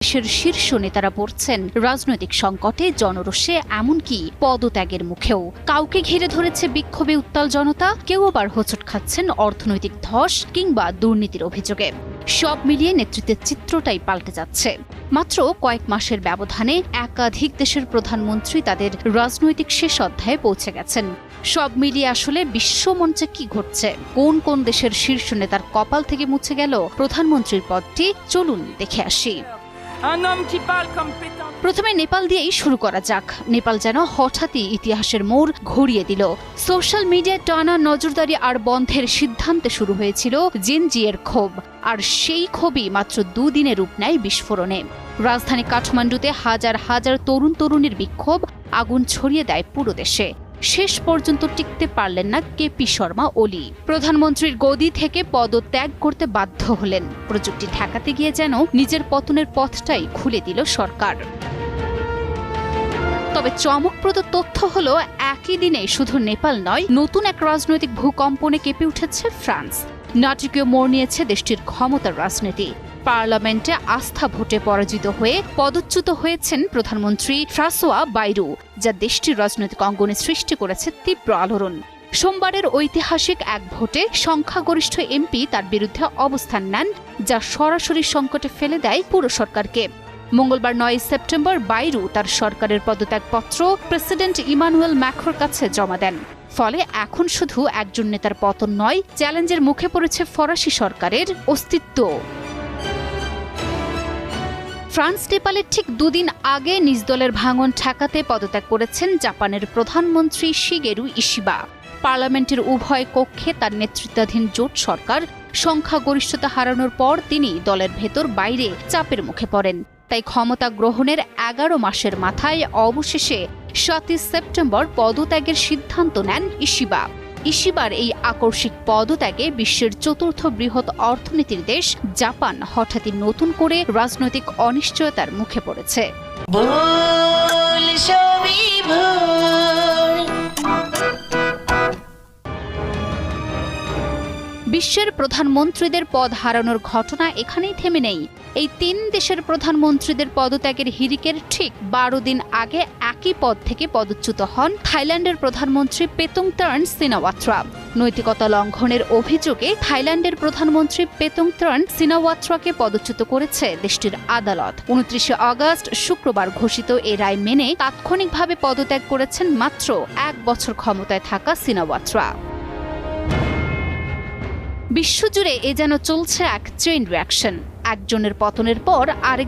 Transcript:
দেশের শীর্ষ নেতারা পড়ছেন রাজনৈতিক সংকটে, জনরোষে, এমনকি পদত্যাগের মুখেও। কাউকে ঘিরে ধরেছে বিক্ষোভে উত্তাল জনতা, কেউ আবার হোঁচট খাচ্ছেন অর্থনৈতিক ধস কিংবা দুর্নীতির অভিযোগে। সব মিলিয়ে নেতৃত্বের চিত্রটাই পাল্টে যাচ্ছে। মাত্র কয়েক মাসের ব্যবধানে একাধিক দেশের প্রধানমন্ত্রী তাদের রাজনৈতিক শেষ অধ্যায়ে পৌঁছে গেছেন। সব মিলিয়ে আসলে বিশ্বমঞ্চে কি ঘটছে, কোন কোন দেশের শীর্ষ নেতার কপাল থেকে মুছে গেল প্রধানমন্ত্রীর পদটি, চলুন দেখে আসি। প্রথমে নেপাল দিয়েই শুরু করা যাক। নেপাল যেন হঠাৎই ইতিহাসের মোড় ঘুরিয়ে দিল। সোশ্যাল মিডিয়ায় টানা নজরদারি আর বন্ধের সিদ্ধান্তে শুরু হয়েছিল জেনজিয়ের ক্ষোভ, আর সেই ক্ষোভই মাত্র দুদিনে রূপ নেয় বিস্ফোরণে। রাজধানী কাঠমান্ডুতে হাজার হাজার তরুণ তরুণীর বিক্ষোভ আগুন ছড়িয়ে দেয় পুরো দেশে। শেষ পর্যন্ত টিকতে পারলেন না কেপি শর্মা ওলি। প্রধানমন্ত্রীর গদি থেকে পদত্যাগ করতে বাধ্য হলেন। প্রযুক্তি ঠেকাতে গিয়ে যেন নিজের পতনের পথটাই খুলে দিল সরকার। তবে চমকপ্রদ তথ্য হলো, একই দিনে শুধু নেপাল নয়, নতুন এক রাজনৈতিক ভূকম্পনে কেঁপে উঠেছে ফ্রান্স। নাটকীয় মোড় নিয়েছে দেশটির ক্ষমতার রাজনীতি। পার্লামেন্টে আস্থা ভোটে পরাজিত হয়ে পদচ্যুত হয়েছেন প্রধানমন্ত্রী ফ্রাঁসোয়া বাইরু, যা দেশটির রাজনৈতিক অঙ্গনে সৃষ্টি করেছে তীব্র আলোড়ন। সোমবারের ঐতিহাসিক এক ভোটে সংখ্যাগরিষ্ঠ এমপি তার বিরুদ্ধে অবস্থান নেন, যা সরাসরি সংকটে ফেলে দেয় পুরো সরকারকে। মঙ্গলবার 9 সেপ্টেম্বর বাইরু তার সরকারের পদত্যাগপত্র প্রেসিডেন্ট ইমানুয়েল ম্যাক্রোর কাছে জমা দেন। ফলে এখন শুধু একজন নেতার পতন নয়, চ্যালেঞ্জের মুখে পড়েছে ফরাসি সরকারের অস্তিত্ব। ফ্রান্স নেপালের ঠিক দুদিন আগে নিজ দলের ভাঙন ঠেকাতে পদত্যাগ করেছেন জাপানের প্রধানমন্ত্রী শিগেরু ইশিবা। পার্লামেন্টের উভয় কক্ষে তার নেতৃত্বাধীন জোট সরকার সংখ্যাগরিষ্ঠতা হারানোর পর তিনি দলের ভেতর বাইরে চাপের মুখে পড়েন। তাই ক্ষমতা গ্রহণের 11 মাসের মাথায় অবশেষে 7 সেপ্টেম্বর পদত্যাগের সিদ্ধান্ত নেন ইশিবা। ইশিবার এই আকস্মিক পদত্যাগে বিশ্বের চতুর্থ বৃহৎ অর্থনীতির দেশ জাপান হঠাৎই নতুন করে রাজনৈতিক অনিশ্চয়তার মুখে পড়েছে। বিশ্বের প্রধানমন্ত্রীদের পদ হারানোর ঘটনা এখানেই থেমে নেই। এই 3 দেশের প্রধানমন্ত্রীদের পদত্যাগের হিড়িকের ঠিক 12 দিন আগে একই পদ থেকে পদচ্যুত হন থাইল্যান্ডের প্রধানমন্ত্রী পেতুংতার্ন সিনাওয়াত্রা। নৈতিকতা লঙ্ঘনের অভিযোগে থাইল্যান্ডের প্রধানমন্ত্রী পেতুংতার্ন সিনাওয়াত্রাকে পদচ্যুত করেছে দেশটির আদালত। 29 আগস্ট শুক্রবার ঘোষিত এ রায় মেনে তাৎক্ষণিকভাবে পদত্যাগ করেছেন মাত্র 1 বছর ক্ষমতায় থাকা সিনাওয়াত্রা। বিশ্বজুড়ে এ যেন চলছে এক চেইন রিঅ্যাকশন। একজনের পতনের পর আরেক